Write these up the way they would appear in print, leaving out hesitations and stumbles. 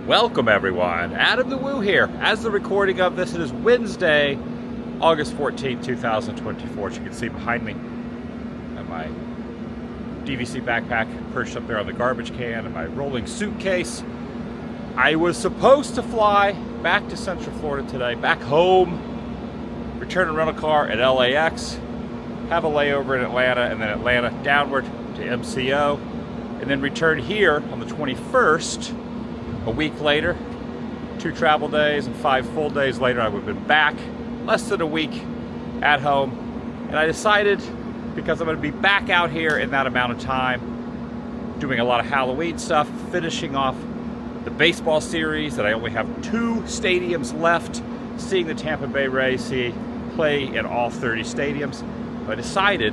Welcome everyone, Adam the Woo here. As the recording of this, it is Wednesday, August 14th, 2024. As you can see behind me, I have my DVC backpack perched up there on the garbage can and my rolling suitcase. I was supposed to fly back to Central Florida today, back home, return a rental car at LAX, have a layover in Atlanta, and then Atlanta downward to MCO, and then return here on the 21st. A week later, 2 travel days, and 5 full days later, I would have been back less than a week at home. And I decided, because I'm going to be back out here in that amount of time, doing a lot of Halloween stuff, finishing off the baseball series, that I only have 2 stadiums left, seeing the Tampa Bay Rays play in all 30 stadiums. So I decided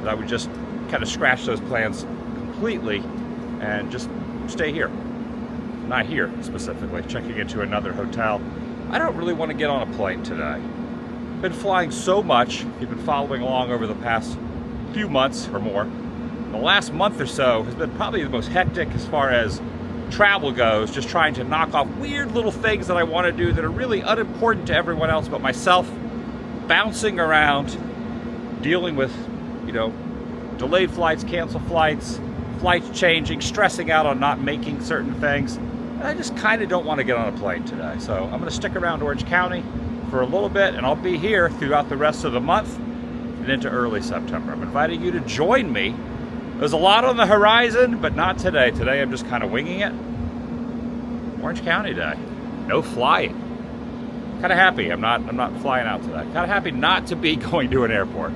that I would just kind of scratch those plans completely and just stay here. Not here specifically, checking into another hotel. I don't really want to get on a plane today. Been flying so much. If you've been following along over the past few months or more, the last month or so has been probably the most hectic as far as travel goes, just trying to knock off weird little things that I want to do that are really unimportant to everyone else but myself, bouncing around, dealing with, delayed flights, canceled flights, flights changing, stressing out on not making certain things. And I just kind of don't want to get on a plane today. So I'm going to stick around Orange County for a little bit, and I'll be here throughout the rest of the month and into early September. I'm inviting you to join me. There's a lot on the horizon, but not today. Today I'm just kind of winging it. Orange County day. No flying. Kind of happy I'm not flying out today. Kind of happy not to be going to an airport.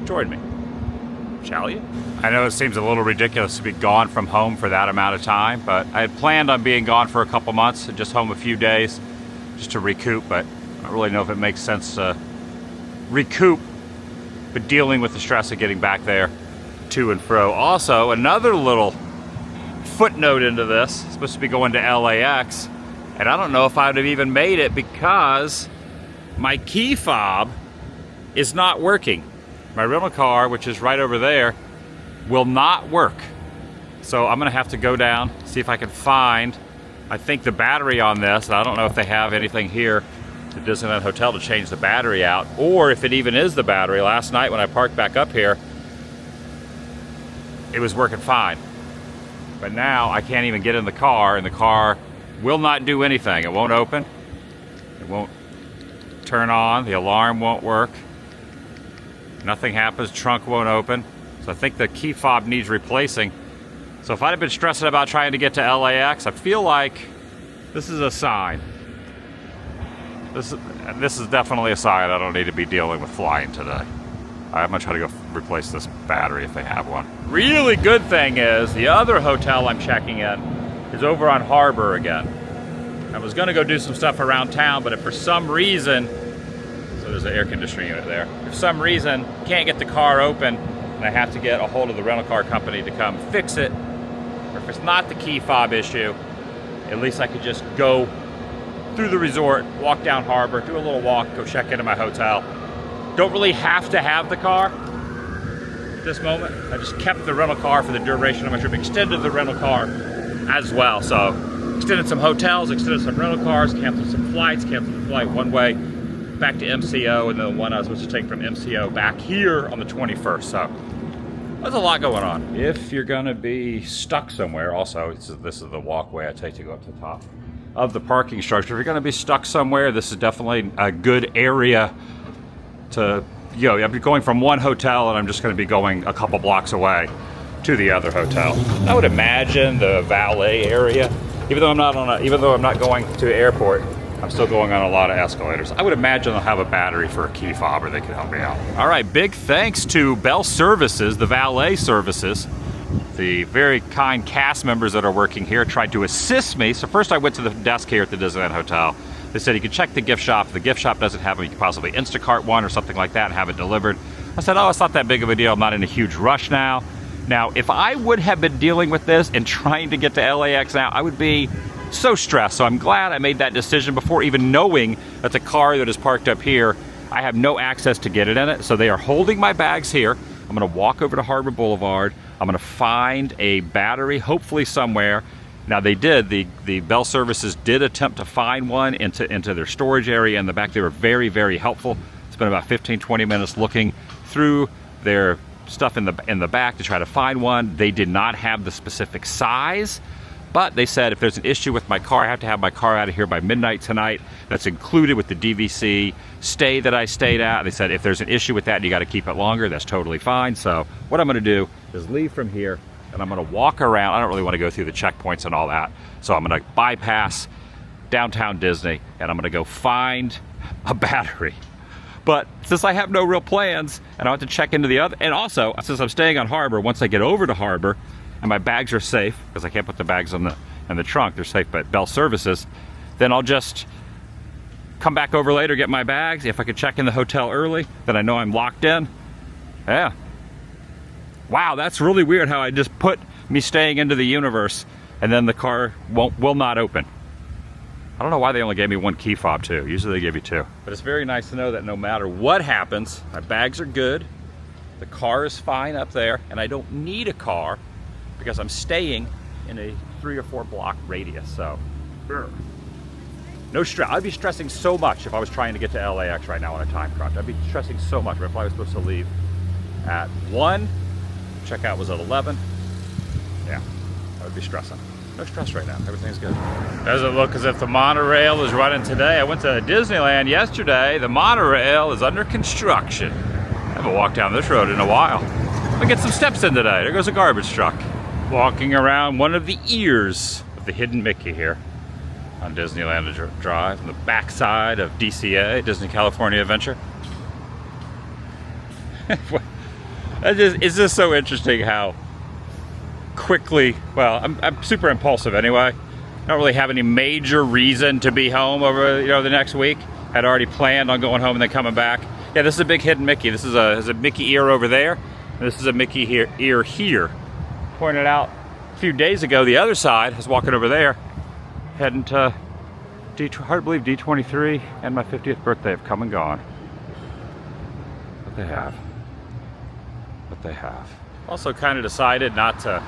Join me. Shall you? I know it seems a little ridiculous to be gone from home for that amount of time, but I had planned on being gone for a couple months, just home a few days, just to recoup, but I don't really know if it makes sense to recoup, but dealing with the stress of getting back there to and fro. Also, another little footnote into this, it's supposed to be going to LAX, and I don't know if I would have even made it because my key fob is not working. My rental car, which is right over there, will not work. So I'm gonna have to go down, see if I can find, I think, the battery on this. I don't know if they have anything here at the Disneyland Hotel to change the battery out, or if it even is the battery. Last night when I parked back up here, it was working fine. But now I can't even get in the car, and the car will not do anything. It won't open, it won't turn on, the alarm won't work. Nothing happens, trunk won't open. So I think the key fob needs replacing. So if I'd have been stressing about trying to get to LAX, I feel like this is a sign. This is definitely a sign I don't need to be dealing with flying today. I'm gonna try to go replace this battery if they have one. Really good thing is, the other hotel I'm checking in is over on Harbor again. I was gonna go do some stuff around town, but if for some reason, so there's an air conditioning unit there. If for some reason can't get the car open and I have to get a hold of the rental car company to come fix it, or if it's not the key fob issue, at least I could just go through the resort, walk down Harbor, do a little walk, go check into my hotel. Don't really have to have the car at this moment. I just kept the rental car for the duration of my trip, extended the rental car as well. So extended some hotels, extended some rental cars, canceled some flights, canceled the flight one way back to MCO, and then the one I was supposed to take from MCO back here on the 21st. So there's a lot going on. If you're gonna be stuck somewhere, also, this is the walkway I take to go up to the top of the parking structure. If you're gonna be stuck somewhere, this is definitely a good area to, I'm going from one hotel and I'm just gonna be going a couple blocks away to the other hotel. I would imagine the valet area, even though I'm not going to the airport, I'm still going on a lot of escalators. I would imagine they'll have a battery for a key fob, or they can help me out. All right, big thanks to Bell Services, the valet services. The very kind cast members that are working here tried to assist me. So first I went to the desk here at the Disneyland Hotel. They said you can check the gift shop. If the gift shop doesn't have them, you can possibly Instacart one or something like that and have it delivered. I said, oh, it's not that big of a deal. I'm not in a huge rush now. Now, if I would have been dealing with this and trying to get to LAX now, I would be so stressed. So I'm glad I made that decision before even knowing that the car that is parked up here, I have no access to get it in it. So they are holding my bags here. I'm gonna walk over to Harbor Boulevard. I'm gonna find a battery, hopefully somewhere, Now they did, the Bell services did attempt to find one into their storage area in the back. They were very, very helpful. Spent about 15-20 minutes looking through their stuff in the back to try to find one. They did not have the specific size, but they said if there's an issue with my car, I have to have my car out of here by midnight tonight. That's included with the DVC stay that I stayed at. They said if there's an issue with that and you got to keep it longer, that's totally fine. So what I'm going to do is leave from here and I'm going to walk around. I don't really want to go through the checkpoints and all that. So I'm going to bypass downtown Disney and I'm going to go find a battery. But since I have no real plans and I have to check into the other, and also since I'm staying on Harbor, once I get over to Harbor and my bags are safe, because I can't put the bags in the trunk, they're safe by Bell Services, then I'll just come back over later, get my bags. If I could check in the hotel early, then I know I'm locked in. Yeah. Wow, that's really weird how I just put me staying into the universe and then the car will not open. I don't know why they only gave me one key fob too. Usually they give you two. But it's very nice to know that no matter what happens, my bags are good, the car is fine up there, and I don't need a car because I'm staying in a 3 or 4 block radius, so no stress. I'd be stressing so much if I was trying to get to LAX right now on a time crunch. I'd be stressing so much if I was supposed to leave at 1, checkout was at 11. Yeah, I would be stressing. No stress right now, everything's good. Doesn't look as if the monorail is running today. I went to Disneyland yesterday. The monorail is under construction. I haven't walked down this road in a while. I'll get some steps in today. There goes a garbage truck. Walking around one of the ears of the hidden Mickey here on Disneyland Drive, on the backside of DCA, Disney California Adventure. It's just so interesting how quickly, well, I'm super impulsive anyway. I don't really have any major reason to be home over the next week. I'd already planned on going home and then coming back. Yeah, this is a big hidden Mickey. This is a Mickey ear over there, and this is a Mickey ear here. Pointed out a few days ago, the other side, I was walking over there, heading to hard to believe D23 and my 50th birthday have come and gone. But they have. But they have. Also kind of decided not to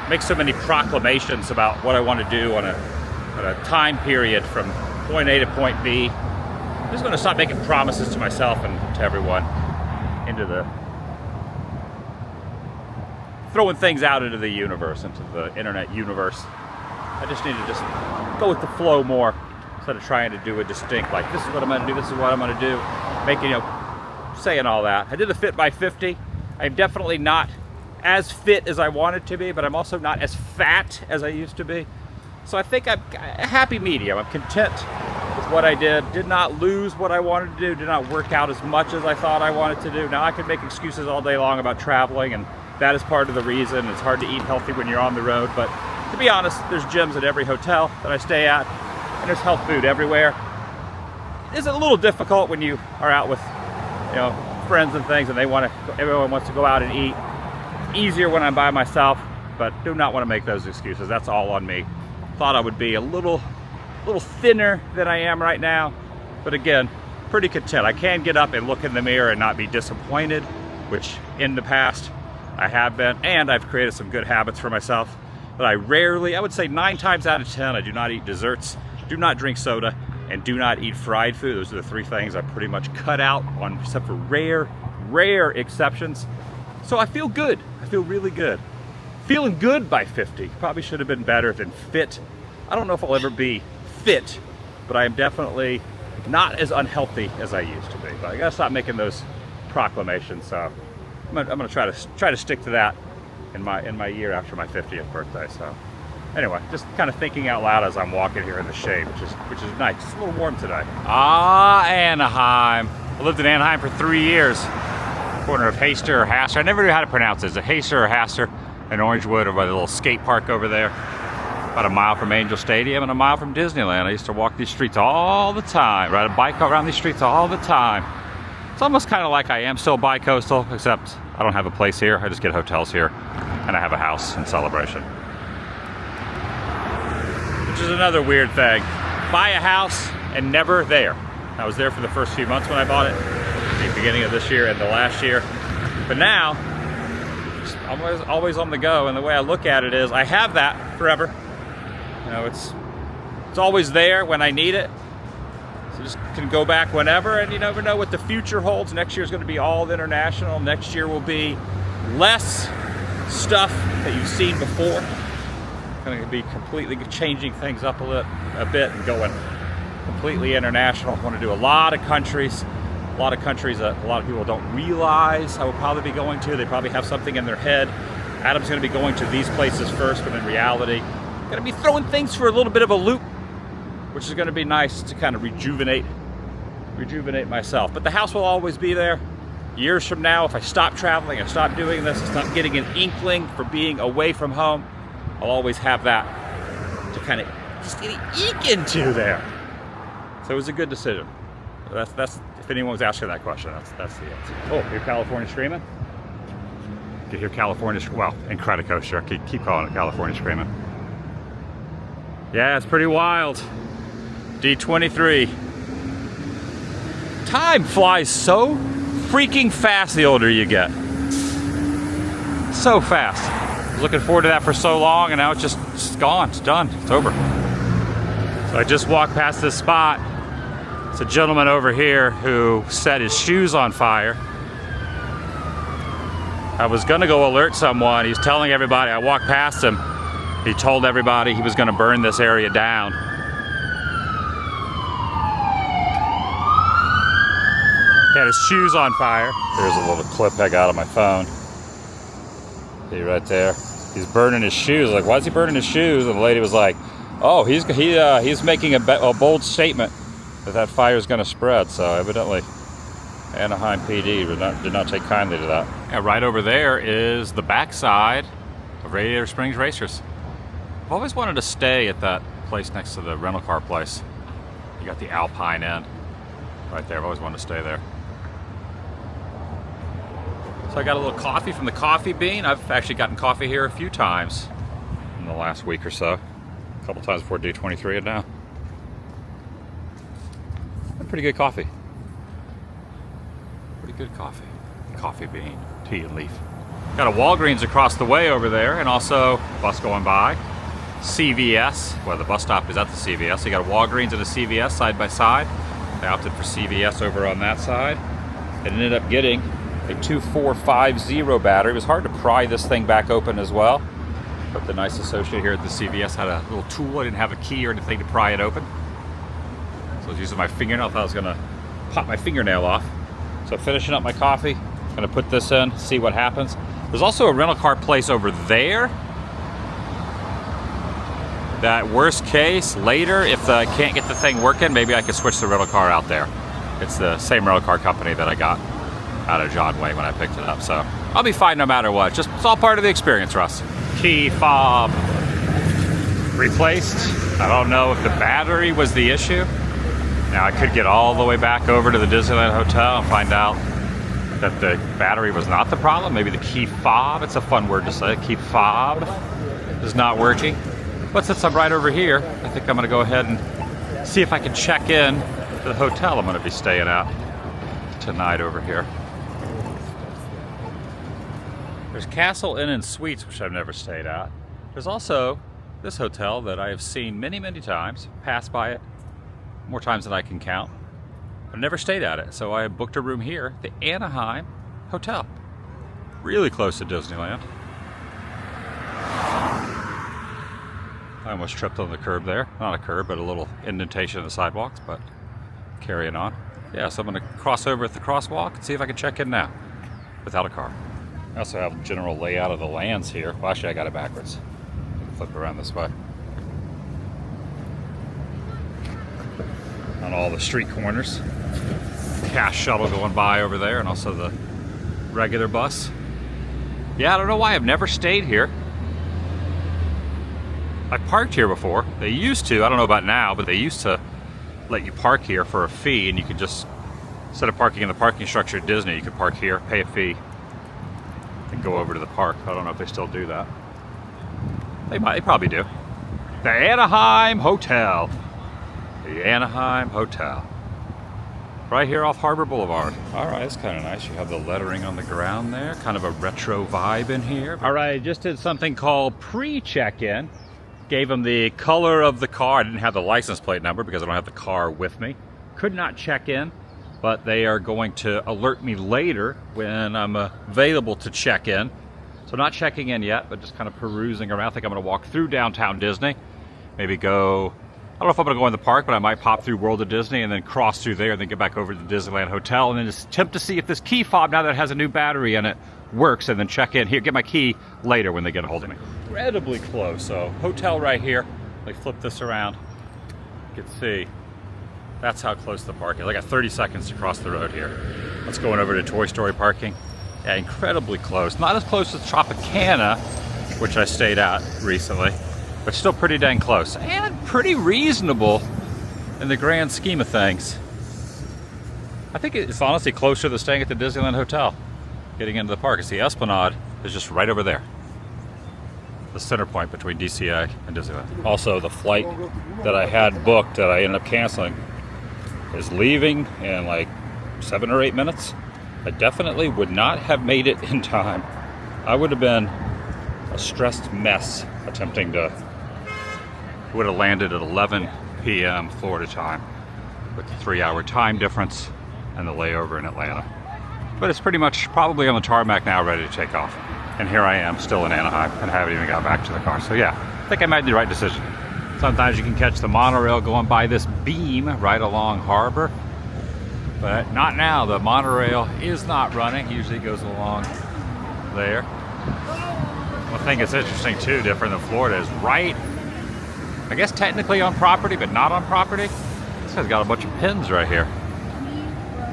make so many proclamations about what I want to do on a time period from point A to point B. I'm just going to stop making promises to myself and to everyone throwing things out into the universe, into the internet universe. I just need to just go with the flow more instead of trying to do a distinct, like, this is what I'm going to do, this is what I'm going to do, making, saying all that. I did a fit by 50. I'm definitely not as fit as I wanted to be, but I'm also not as fat as I used to be. So I think I'm a happy medium. I'm content with what I did. Did not lose what I wanted to do. Did not work out as much as I thought I wanted to do. Now I could make excuses all day long about traveling, and that is part of the reason. It's hard to eat healthy when you're on the road, but to be honest, there's gyms at every hotel that I stay at, and there's health food everywhere. It's a little difficult when you are out with, friends and things, and everyone wants to go out and eat. Easier when I'm by myself, but do not want to make those excuses. That's all on me. Thought I would be a little thinner than I am right now, but again, pretty content. I can get up and look in the mirror and not be disappointed, which in the past I have been, and I've created some good habits for myself. But I would say 9 times out of 10, I do not eat desserts, do not drink soda, and do not eat fried food. Those are the 3 things I pretty much cut out, except for rare exceptions. So I feel good. I feel really good. Feeling good by 50. Probably should have been better than fit. I don't know if I'll ever be fit, but I am definitely not as unhealthy as I used to be. But I gotta stop making those proclamations. So I'm gonna try to stick to that in my year after my 50th birthday. So anyway, just kind of thinking out loud as I'm walking here in the shade, which is nice. It's a little warm today. Anaheim. I lived in Anaheim for 3 years. Corner of Haster or Haster. I never knew how to pronounce it. Is it Haster or Haster? In Orangewood, or by the little skate park over there. About a mile from Angel Stadium and a mile from Disneyland. I used to walk these streets all the time. Ride a bike around these streets all the time. It's almost kind of like I am still bi-coastal, except I don't have a place here. I just get hotels here, and I have a house in Celebration. Which is another weird thing. Buy a house and never there. I was there for the first few months when I bought it, the beginning of this year and the last year. But now, I'm always on the go, and the way I look at it is I have that forever. You know, it's always there when I need it. So just can go back whenever, and you never know what the future holds. Next year is going to be all international. Next year will be less stuff that you've seen before. Going to be completely changing things up a bit and going completely international. I want to do a lot of countries that a lot of people don't realize I will probably be going to. They probably have something in their head. Adam's going to be going to these places first, but in reality, going to be throwing things for a little bit of a loop, which is going to be nice to kind of rejuvenate myself. But the house will always be there. Years from now, if I stop traveling, I stop doing this, I stop getting an inkling for being away from home, I'll always have that to kind of just eke into there. So it was a good decision. That's if anyone was asking that question, that's the answer. Oh, hear California screaming? You can hear California, well, in Credit Coaster, I keep calling it California screaming. Yeah, it's pretty wild. D23. Time flies so freaking fast the older you get. So fast. I was looking forward to that for so long, and now it's just gone. It's done. It's over. So I just walked past this spot. It's a gentleman over here who set his shoes on fire. I was gonna go alert someone. He's telling everybody, I walked past him. He told everybody he was gonna burn this area down. He had his shoes on fire. There's a little clip I got on my phone. See right there. He's burning his shoes. Like, why is he burning his shoes? And the lady was like, oh, he's making a bold statement that fire is going to spread. So evidently Anaheim PD did not take kindly to that. Yeah, right over there is the backside of Radiator Springs Racers. I've always wanted to stay at that place next to the rental car place. You got the Alpine Inn right there. I've always wanted to stay there. So I got a little coffee from the Coffee Bean. I've actually gotten coffee here a few times in the last week or so. A couple times before D23 and now. Pretty good coffee. Pretty good coffee. Coffee Bean, tea and leaf. Got a Walgreens across the way over there, and also bus going by. CVS, well, the bus stop is at the CVS. So you got a Walgreens and a CVS side by side. I opted for CVS over on that side. And ended up getting a 2450 battery. It was hard to pry this thing back open as well. But the nice associate here at the CVS had a little tool. I didn't have a key or anything to pry it open. So I was using my fingernail. I thought I was gonna pop my fingernail off. So finishing up my coffee, gonna put this in, see what happens. There's also a rental car place over there. That worst case, later, if I can't get the thing working, maybe I could switch the rental car out there. It's the same rental car company that I got out of John Way when I picked it up. So I'll be fine no matter what. Just, it's all part of the experience, Russ. Key fob replaced. I don't know if the battery was the issue. Now I could get all the way back over to the Disneyland Hotel and find out that the battery was not the problem. Maybe the key fob, it's a fun word to say, key fob is not working. But since I'm right over here, I think I'm gonna go ahead and see if I can check in to the hotel I'm gonna be staying at tonight over here. There's Castle Inn and Suites, which I've never stayed at. There's also this hotel that I have seen many, many times, passed by it more times than I can count. I've never stayed at it, so I booked a room here, the Anaheim Hotel. Really close to Disneyland. I almost tripped on the curb there. Not a curb, but a little indentation in the sidewalks, but carrying on. Yeah, so I'm gonna cross over at the crosswalk and see if I can check in now without a car. I also have a general layout of the lands here. Well, actually I got it backwards. Flip around this way. On all the street corners. Cash shuttle going by over there, and also the regular bus. Yeah, I don't know why I've never stayed here. I parked here before. They used to, I don't know about now, but they used to let you park here for a fee, and you could just, instead of parking in the parking structure at Disney, you could park here, pay a fee, and go over to the park. I don't know if they still do that. They probably do. The Anaheim Hotel. The Anaheim Hotel. Right here off Harbor Boulevard. All right, it's kind of nice. You have the lettering on the ground there. Kind of a retro vibe in here. All right, I just did something called pre-check-in. Gave them the color of the car. I didn't have the license plate number because I don't have the car with me. Could not check in, but they are going to alert me later when I'm available to check in. So not checking in yet, but just kind of perusing around. I think I'm going to walk through downtown Disney. Maybe go, I don't know if I'm going to go in the park, but I might pop through World of Disney and then cross through there and then get back over to the Disneyland Hotel and then just attempt to see if this key fob, now that it has a new battery in it, works, and then check in here, get my key later when they get a hold of me. Incredibly close. So hotel right here. Like flip this around. You can see that's how close the park is. I got 30 seconds to cross the road here. Let's go on over to Toy Story parking. Yeah, incredibly close. Not as close as Tropicana, which I stayed at recently, but still pretty dang close and pretty reasonable in the grand scheme of things. I think it's honestly closer to staying at the Disneyland Hotel. Getting into the park, it's the Esplanade is just right over there. The center point between DCA and Disneyland. Also, the flight that I had booked that I ended up canceling is leaving in like 7 or 8 minutes. I definitely would not have made it in time. I would have been a stressed mess attempting to, would have landed at 11 p.m. Florida time with the 3-hour time difference and the layover in Atlanta. But it's pretty much probably on the tarmac now, ready to take off. And here I am, still in Anaheim, and haven't even got back to the car. So yeah, I think I made the right decision. Sometimes you can catch the monorail going by this beam right along Harbor, but not now. The monorail is not running. Usually goes along there. One thing that's interesting too, different than Florida, is right, I guess technically on property, but not on property. This guy's got a bunch of pins right here.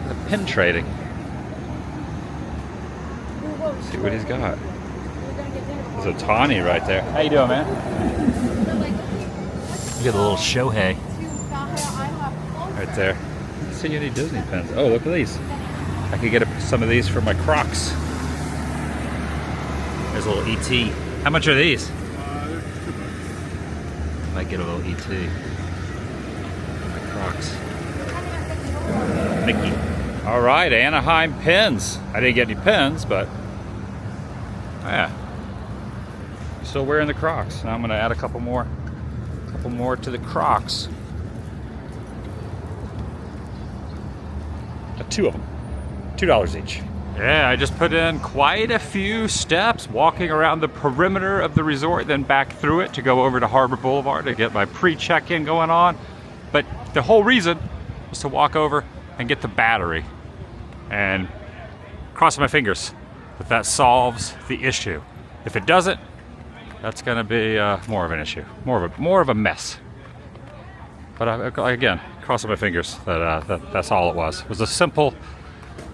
The pin trading. Let's see what he's got. There's a Tawny right there. How you doing, man? You got a little Shohei right there. Let's see any Disney pins. Oh, look at these. I could get some of these for my Crocs. There's a little ET. How much are these? Might get a little ET. My Crocs. Mickey. All right, Anaheim pins. I didn't get any pins, but yeah. Still wearing the Crocs. Now I'm gonna add a couple more to the Crocs. 2 of them, $2 each. Yeah, I just put in quite a few steps walking around the perimeter of the resort, then back through it to go over to Harbor Boulevard to get my pre-check-in going on. But the whole reason was to walk over and get the battery, and cross my fingers that that solves the issue. If it doesn't, that's going to be more of an issue, more of a mess. But again, crossing my fingers that that's all it was. It was a simple,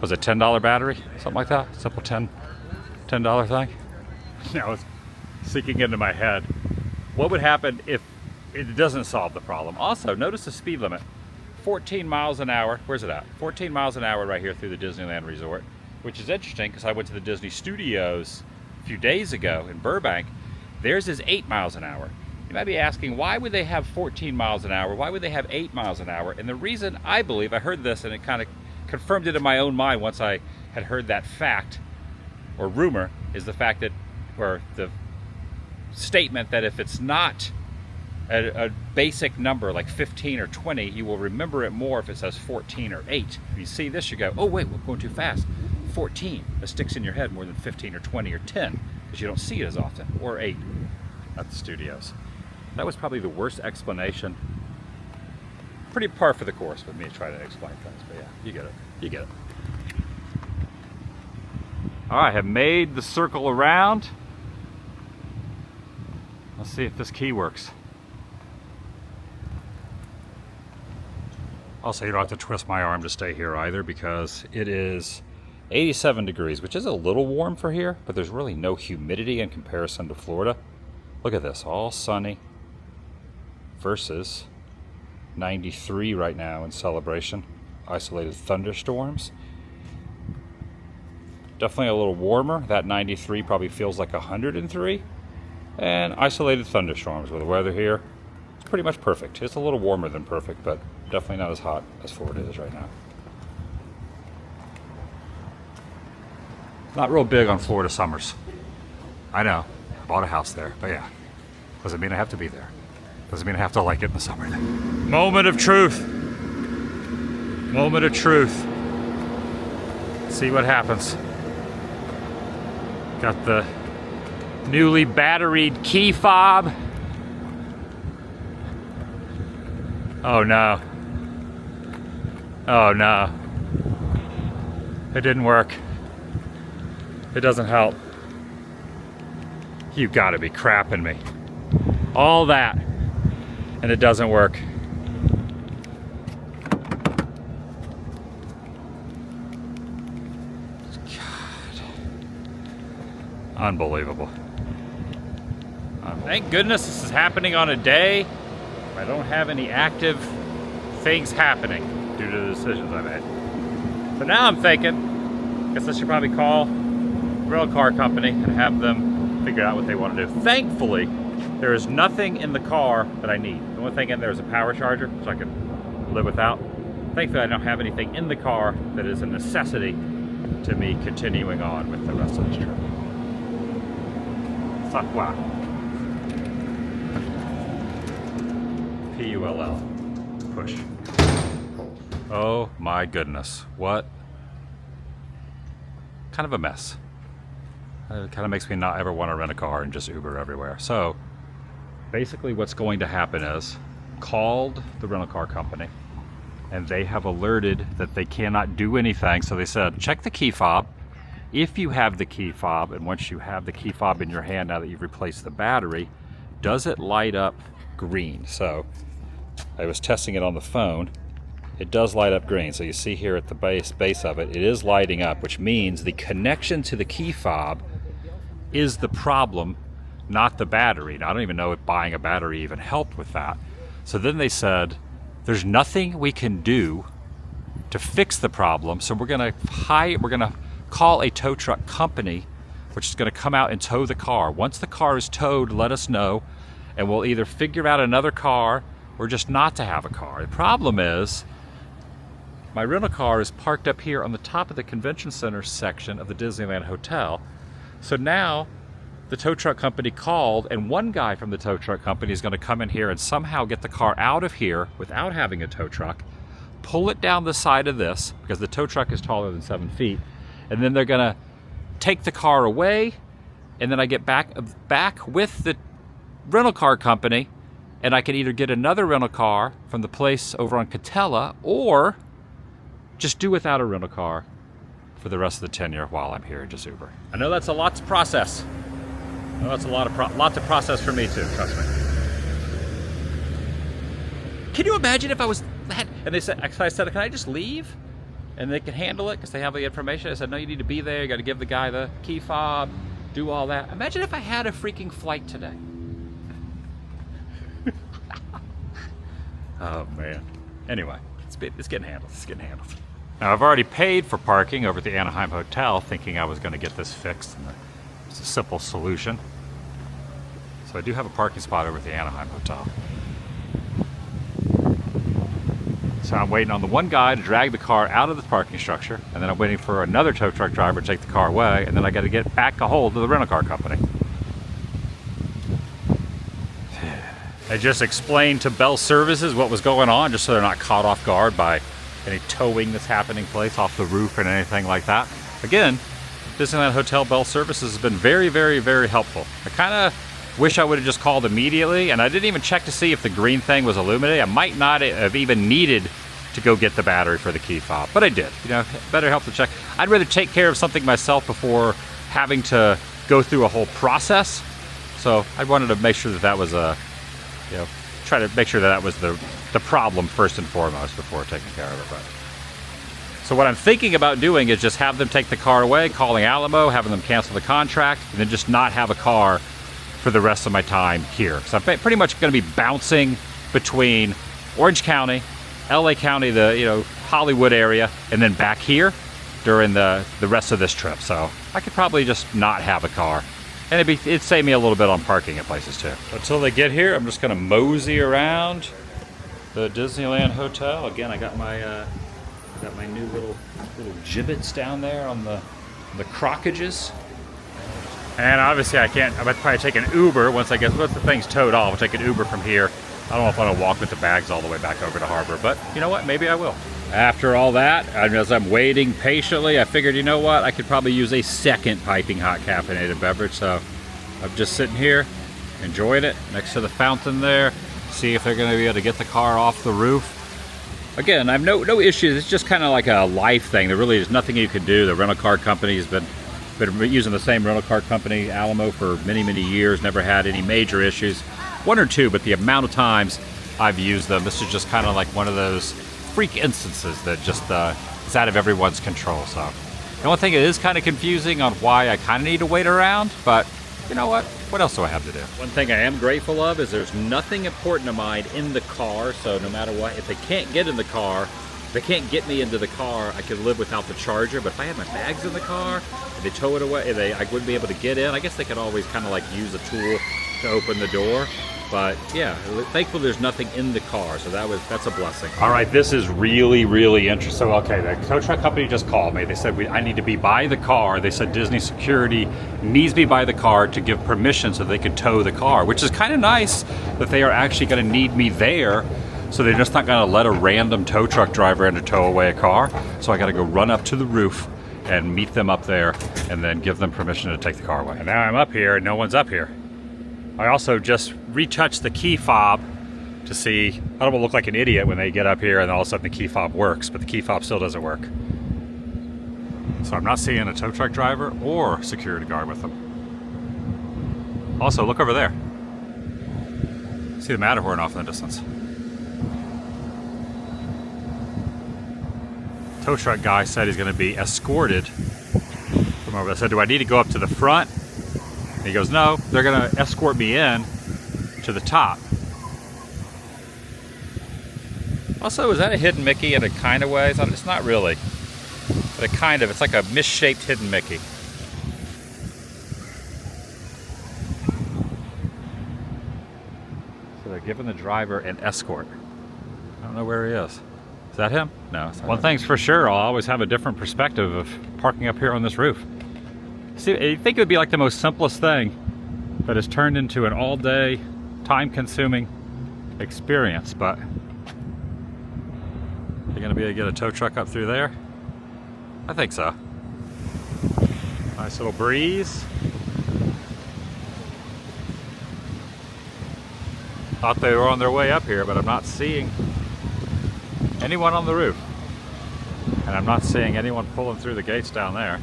was it $10 battery, something like that? Simple $10 thing. Now it's sinking into my head. What would happen if it doesn't solve the problem? Also, notice the speed limit. 14 miles an hour. Where's it at? 14 miles an hour right here through the Disneyland Resort, which is interesting because I went to the Disney Studios a few days ago in Burbank. Theirs is 8 miles an hour. You might be asking, why would they have 14 miles an hour? Why would they have 8 miles an hour? And the reason, I believe, I heard this and it kind of confirmed it in my own mind once I had heard that fact or rumor, is the fact that, or the statement that if it's not a basic number like 15 or 20, you will remember it more if it says 14 or 8. If you see this, you go, oh wait, we're going too fast. 14, that sticks in your head more than 15 or 20 or 10, because you don't see it as often, or 8 at the studios. That was probably the worst explanation. Pretty par for the course with me trying to explain things, but yeah, you get it. You get it. All right, I have made the circle around. Let's see if this key works. Also, you don't have to twist my arm to stay here either, because it is 87 degrees, which is a little warm for here, but there's really no humidity in comparison to Florida. Look at this, all sunny versus 93 right now in Celebration. Isolated thunderstorms. Definitely a little warmer. That 93 probably feels like 103. And isolated thunderstorms with the weather here. It's pretty much perfect. It's a little warmer than perfect, but definitely not as hot as Florida is right now. Not real big on Florida summers. I know, I bought a house there, but yeah. Doesn't mean I have to be there. Doesn't mean I have to like it in the summer. Moment of truth. Moment of truth. See what happens. Got the newly batteried key fob. Oh no. Oh no. It didn't work. It doesn't help. You gotta be crapping me. All that, and it doesn't work. God. Unbelievable. Thank goodness this is happening on a day where I don't have any active things happening due to the decisions I made. So now I'm thinking, guess I should probably call the rental car company and have them figure out what they want to do. Thankfully, there is nothing in the car that I need. The only thing in there is a power charger, which I can live without. Thankfully, I don't have anything in the car that is a necessity to me continuing on with the rest of this trip. Wow. P-U-L-L. Push. Oh my goodness. What kind of a mess. It kind of makes me not ever want to rent a car and just Uber everywhere. So basically what's going to happen is called the rental car company and they have alerted that they cannot do anything. So they said, check the key fob. If you have the key fob, and once you have the key fob in your hand now that you've replaced the battery, does it light up green? So I was testing it on the phone. It does light up green. So you see here at the base of it, it is lighting up, which means the connection to the key fob is the problem, not the battery. Now, I don't even know if buying a battery even helped with that. So then they said, there's nothing we can do to fix the problem. So we're gonna call a tow truck company, which is gonna come out and tow the car. Once the car is towed, let us know, and we'll either figure out another car or just not to have a car. The problem is, my rental car is parked up here on the top of the convention center section of the Disneyland Hotel. So now the tow truck company called, and one guy from the tow truck company is going to come in here and somehow get the car out of here without having a tow truck, pull it down the side of this, because the tow truck is taller than 7 feet, and then they're going to take the car away, and then I get back with the rental car company, and I can either get another rental car from the place over on Catella, or just do without a rental car for the rest of the tenure while I'm here, just Uber. I know that's a lot to process. I know that's a lot to process for me too, trust me. Can you imagine if I was that? And I said, can I just leave? And they can handle it because they have the information. I said, no, you need to be there. You got to give the guy the key fob, do all that. Imagine if I had a freaking flight today. Oh man. Anyway, it's getting handled. It's getting handled. Now, I've already paid for parking over at the Anaheim Hotel, thinking I was going to get this fixed, and it's a simple solution. So I do have a parking spot over at the Anaheim Hotel. So I'm waiting on the one guy to drag the car out of the parking structure, and then I'm waiting for another tow truck driver to take the car away, and then I got to get back a hold of the rental car company. I just explained to Bell Services what was going on, just so they're not caught off guard by any towing that's happening place off the roof and anything like that. Again, Disneyland Hotel Bell Services has been very, very, very helpful. I kind of wish I would have just called immediately, and I didn't even check to see if the green thing was illuminated. I might not have even needed to go get the battery for the key fob, but I did. You know, better help to check. I'd rather take care of something myself before having to go through a whole process. So I wanted to make sure that that was try to make sure that was the problem first and foremost before taking care of it. But so what I'm thinking about doing is just have them take the car away, calling Alamo, having them cancel the contract, and then just not have a car for the rest of my time here. So I'm pretty much going to be bouncing between Orange County, LA County, the Hollywood area, and then back here during the rest of this trip. So I could probably just not have a car. And it'd save me a little bit on parking at places too. Until they get here, I'm just gonna mosey around the Disneyland Hotel. Again, I got my new little gibbets down there on the crockages. And obviously I can't, I'm about to probably take an Uber once the thing's towed off. I'll take an Uber from here. I don't know if I want to walk with the bags all the way back over to harbor, but you know what, maybe I will. After all that, as I'm waiting patiently, I figured, you know what, I could probably use a second piping hot caffeinated beverage. So I'm just sitting here, enjoying it next to the fountain there, see if they're gonna be able to get the car off the roof. Again, I have no issues. It's just kind of like a life thing. There really is nothing you can do. The rental car company has been using the same rental car company, Alamo, for many, many years. Never had any major issues. One or two, but the amount of times I've used them, this is just kind of like one of those freak instances that just is out of everyone's control. So the only thing that is kind of confusing on why I kind of need to wait around, but you know what? What else do I have to do? One thing I am grateful of is there's nothing important of mine in the car, so no matter what, if they can't get in the car, if they can't get me into the car, I could live without the charger. But if I had my bags in the car, if they tow it away, I wouldn't be able to get in. I guess they could always kind of like use a tool to open the door. But yeah, thankful there's nothing in the car, so that's a blessing. All right, this is really, really interesting. So, okay, the tow truck company just called me. They said I need to be by the car. They said Disney security needs to be by the car to give permission so they could tow the car, which is kind of nice that they are actually going to need me there. So they're just not going to let a random tow truck driver in to tow away a car. So I got to go run up to the roof and meet them up there and then give them permission to take the car away. And now I'm up here and no one's up here. I also just retouched the key fob to see, I don't want to look like an idiot when they get up here and all of a sudden the key fob works, but the key fob still doesn't work. So I'm not seeing a tow truck driver or security guard with them. Also, look over there. See the Matterhorn off in the distance. Tow truck guy said he's going to be escorted from over there. I said, do I need to go up to the front? And he goes, no, they're going to escort me in to the top. Also, is that a hidden Mickey in a kind of way? It's not really, but it's like a misshaped hidden Mickey. So they're giving the driver an escort. I don't know where he is. Is that him? No. One thing's for sure, I'll always have a different perspective of parking up here on this roof. See, I think it would be like the most simplest thing, but it's turned into an all-day, time-consuming experience. But you're gonna be able to get a tow truck up through there? I think so. Nice little breeze. Thought they were on their way up here, but I'm not seeing anyone on the roof. And I'm not seeing anyone pulling through the gates down there.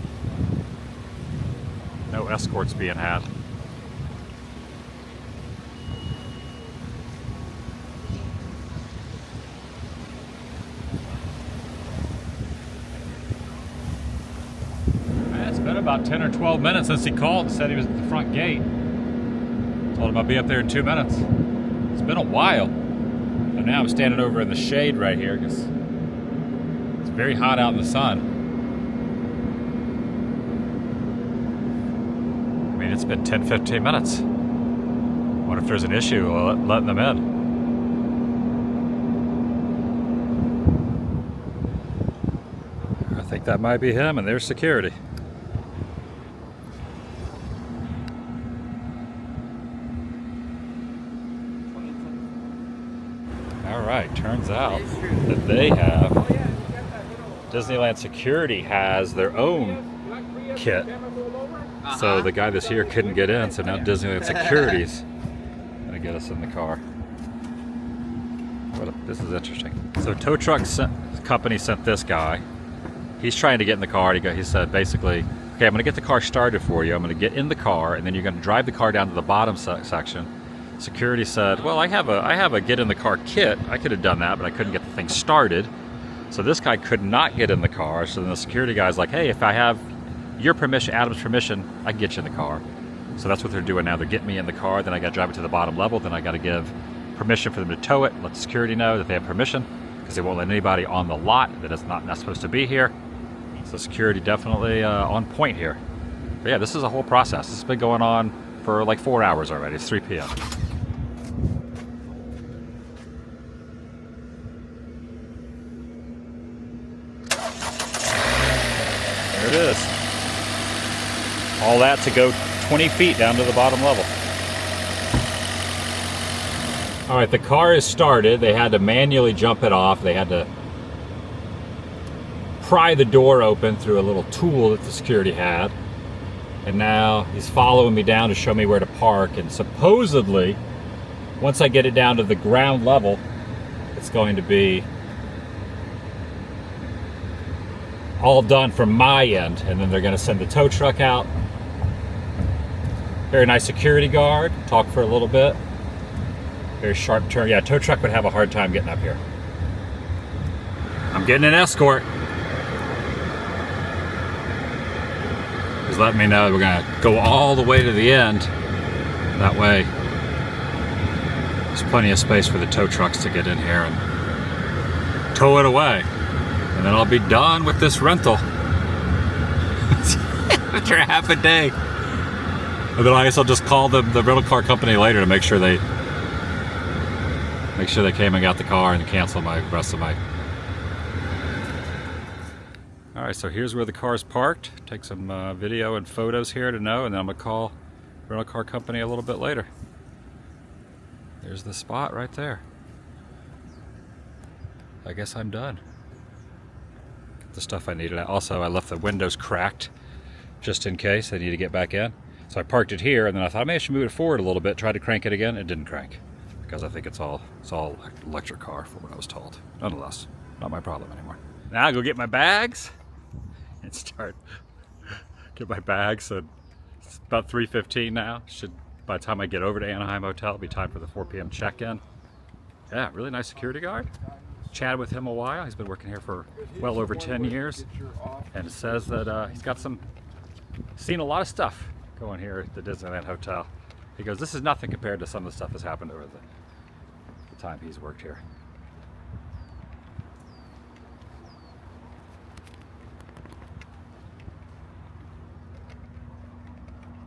No escorts being had. It's been about 10 or 12 minutes since he called and said he was at the front gate. Told him I'd be up there in 2 minutes. It's been a while. But now I'm standing over in the shade right here because it's very hot out in the sun. I mean, it's been 10-15 minutes. What if there's an issue letting them in? I think that might be him, and there's security. All right, turns out that they have, Disneyland Security has their own kit. So the guy that's here couldn't get in, so now Disneyland Security's gonna get us in the car. This is interesting. So tow truck company sent this guy. He's trying to get in the car. He said basically, okay, I'm gonna get the car started for you. I'm gonna get in the car, and then you're gonna drive the car down to the bottom section. Security said, well, I have a get in the car kit. I could have done that, but I couldn't get the thing started. So this guy could not get in the car. So then the security guy's like, hey, if I have your permission, Adam's permission, I can get you in the car. So that's what they're doing now. They're getting me in the car, then I got to drive it to the bottom level, then I got to give permission for them to tow it, let the security know that they have permission, because they won't let anybody on the lot that is not supposed to be here. So security definitely on point here. But yeah, this is a whole process. This has been going on for like 4 hours already. It's 3 p.m. There it is. All that to go 20 feet down to the bottom level. All right, the car is started. They had to manually jump it off. They had to pry the door open through a little tool that the security had. And now he's following me down to show me where to park. And supposedly, once I get it down to the ground level, it's going to be all done from my end. And then they're going to send the tow truck out. Very nice security guard. Talk for a little bit. Very sharp turn. Yeah, tow truck would have a hard time getting up here. I'm getting an escort. He's letting me know we're gonna go all the way to the end. That way, there's plenty of space for the tow trucks to get in here and tow it away. And then I'll be done with this rental. After half a day. And then I guess I'll just call the rental car company later to make sure they came and got the car and cancel my rest of my. All right, so here's where the car's parked. Take some video and photos here to know, and then I'm gonna call the rental car company a little bit later. There's the spot right there. I guess I'm done. Got the stuff I needed. Also, I left the windows cracked just in case I need to get back in. So I parked it here, and then I thought maybe I should move it forward a little bit, try to crank it again. It didn't crank. Because I think it's all electric car from what I was told. Nonetheless, not my problem anymore. Now I'll go get my bags and start. Get my bags. And it's about 3:15 now. Should, by the time I get over to Anaheim Hotel, be time for the 4 p.m. check-in. Yeah, really nice security guard. Chatted with him a while. He's been working here for well over 10 years. And it says that he's got seen a lot of stuff going here at the Disneyland Hotel. He goes, this is nothing compared to some of the stuff that's happened over the time he's worked here.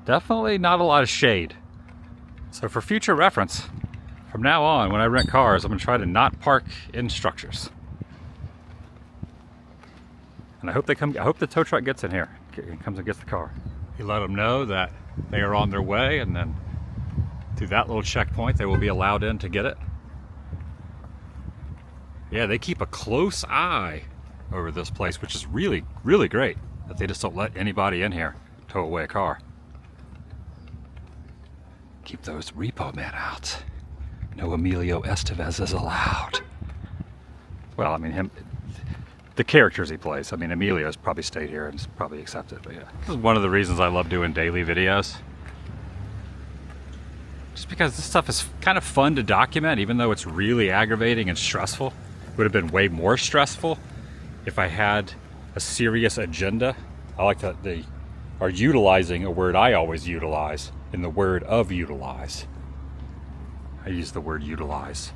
Definitely not a lot of shade. So for future reference, from now on, when I rent cars, I'm gonna try to not park in structures. And I hope the tow truck gets in here, comes and gets the car. He let them know that they are on their way, and then through that little checkpoint, they will be allowed in to get it. Yeah, they keep a close eye over this place, which is really, really great, that they just don't let anybody in here tow away a car. Keep those repo men out. No Emilio Estevez is allowed. Well, I mean, the characters he plays. I mean, Emilio's probably stayed here and is probably accepted, but yeah. This is one of the reasons I love doing daily videos. Just because this stuff is kind of fun to document, even though it's really aggravating and stressful. It would have been way more stressful if I had a serious agenda. I like that they are utilizing a word I always utilize in the word of utilize. I use the word utilize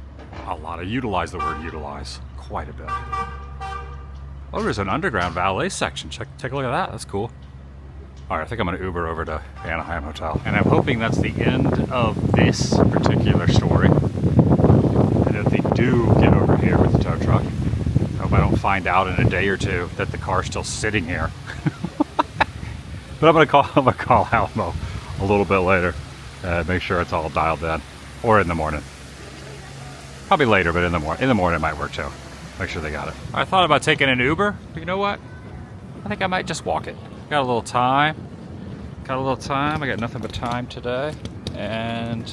a lot. I utilize the word utilize quite a bit. Oh, there's an underground valet section. Take a look at that. That's cool. All right, I think I'm going to Uber over to Anaheim Hotel. And I'm hoping that's the end of this particular story. And if they do get over here with the tow truck, I hope I don't find out in a day or two that the car's still sitting here. But I'm going to call Alamo a little bit later. Make sure it's all dialed in. Or in the morning. Probably later, but in the morning it might work too. Make sure they got it. I thought about taking an Uber, but you know what? I think I might just walk it. Got a little time. I got nothing but time today. And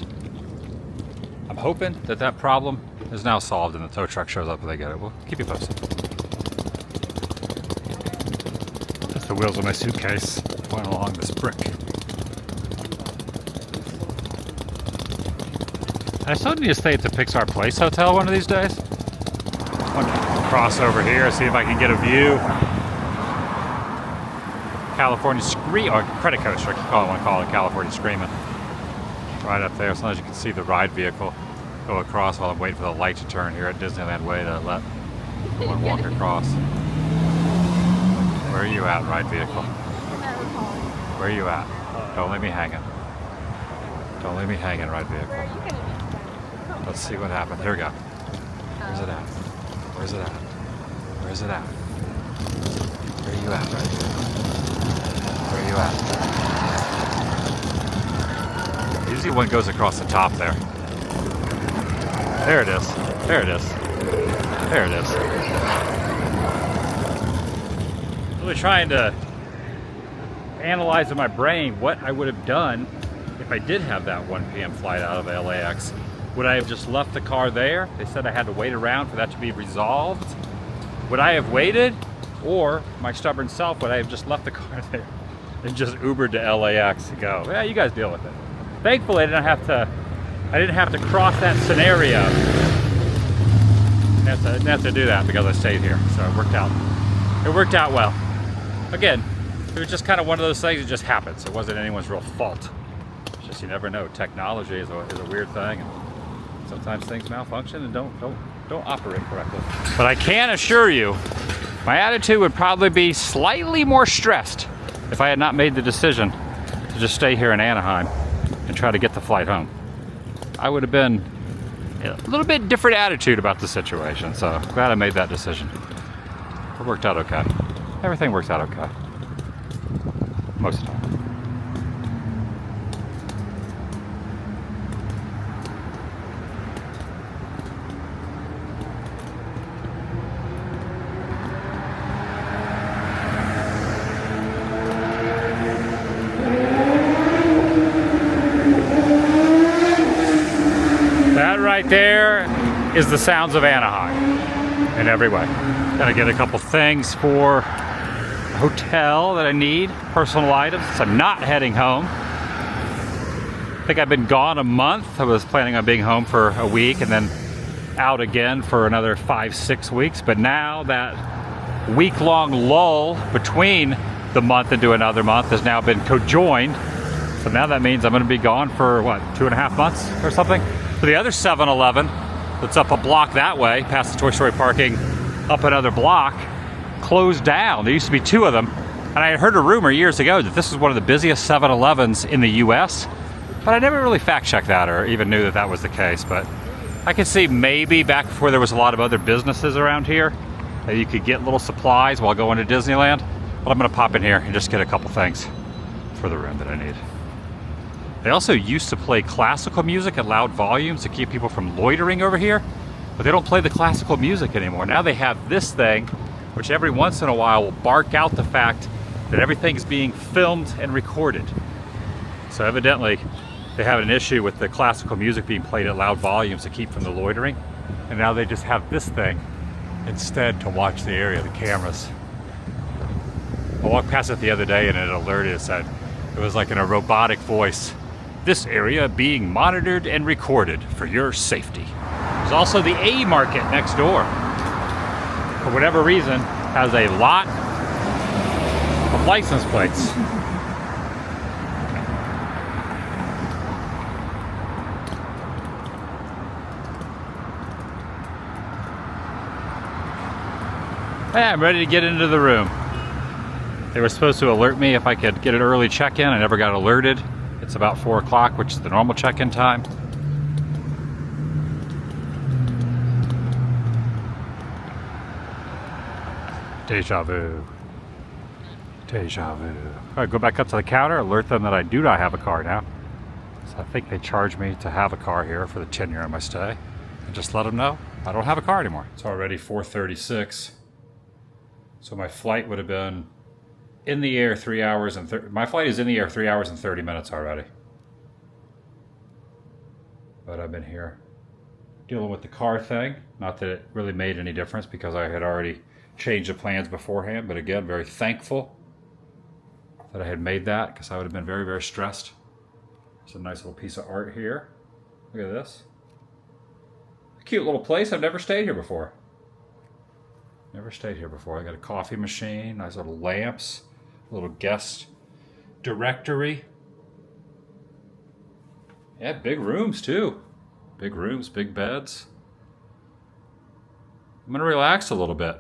I'm hoping that problem is now solved and the tow truck shows up and they get it. We'll keep you posted. That's the wheels of my suitcase going along this brick. I still need to stay at the Pixar Place Hotel one of these days. I'm gonna cross over here, see if I can get a view. California or Credit Coaster, I want to call it California Screaming. Right up there, as long as you can see the ride vehicle go across while I'm waiting for the light to turn here at Disneyland Way to let someone walk across. Where are you at, ride vehicle? Where are you at? Don't leave me hanging. Don't leave me hanging, ride vehicle. Let's see what happened. Here we go. Where's it at? Where's it at? Where's it at? Where are you at, right? Where are you at? Usually one goes across the top there. There it is. There it is. There it is. Really trying to analyze in my brain what I would have done if I did have that 1 p.m. flight out of LAX. Would I have just left the car there? They said I had to wait around for that to be resolved. Would I have waited? Or my stubborn self, would I have just left the car there and just Ubered to LAX to go? Yeah, you guys deal with it. Thankfully, I didn't have to cross that scenario. I didn't have to do that because I stayed here, so it worked out. It worked out well. Again, it was just kind of one of those things that just happens. It wasn't anyone's real fault. It's just you never know. Technology is a weird thing, and sometimes things malfunction and don't operate correctly. But I can assure you, my attitude would probably be slightly more stressed if I had not made the decision to just stay here in Anaheim and try to get the flight home. I would have been a little bit different attitude about the situation, so glad I made that decision. It worked out okay. Everything works out okay. Most of the time. That right there is the sounds of Anaheim in every way. Gotta get a couple things for a hotel that I need, personal items, so I'm not heading home. I think I've been gone a month. I was planning on being home for a week and then out again for another 5-6 weeks, but now that week-long lull between the month into another month has now been cojoined. So now that means I'm gonna be gone for what, 2.5 months or something? So the other 7-Eleven that's up a block that way, past the Toy Story parking, up another block, closed down. There used to be 2 of them. And I had heard a rumor years ago that this was one of the busiest 7-Elevens in the US, but I never really fact-checked that or even knew that that was the case. But I could see maybe back before there was a lot of other businesses around here that you could get little supplies while going to Disneyland. But I'm gonna pop in here and just get a couple things for the room that I need. They also used to play classical music at loud volumes to keep people from loitering over here, but they don't play the classical music anymore. Now they have this thing, which every once in a while will bark out the fact that everything is being filmed and recorded. So evidently, they have an issue with the classical music being played at loud volumes to keep from the loitering, and now they just have this thing instead to watch the area, the cameras. I walked past it the other day and it alerted, it said, it was like in a robotic voice, "This area being monitored and recorded for your safety." There's also the A Market next door. For whatever reason, has a lot of license plates. Hey, I'm ready to get into the room. They were supposed to alert me if I could get an early check-in. I never got alerted. It's about 4 o'clock, which is the normal check-in time. Deja vu. Deja vu. All right, go back up to the counter, alert them that I do not have a car now. So I think they charged me to have a car here for the tenure of my stay. And just let them know I don't have a car anymore. It's already 4:36. So my flight would have been in the air 3 hours and my flight is in the air 3 hours and 30 minutes already. But I've been here dealing with the car thing. Not that it really made any difference because I had already changed the plans beforehand. But again, very thankful that I had made that because I would have been very, very stressed. It's a nice little piece of art here. Look at this. A cute little place. I've never stayed here before. Never stayed here before. I got a coffee machine, nice little lamps, a little guest directory. Yeah, big rooms too. Big rooms, big beds. I'm gonna relax a little bit.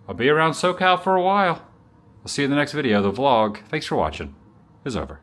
I'll be around SoCal for a while. I'll see you in the next video. The vlog, thanks for watching, is over.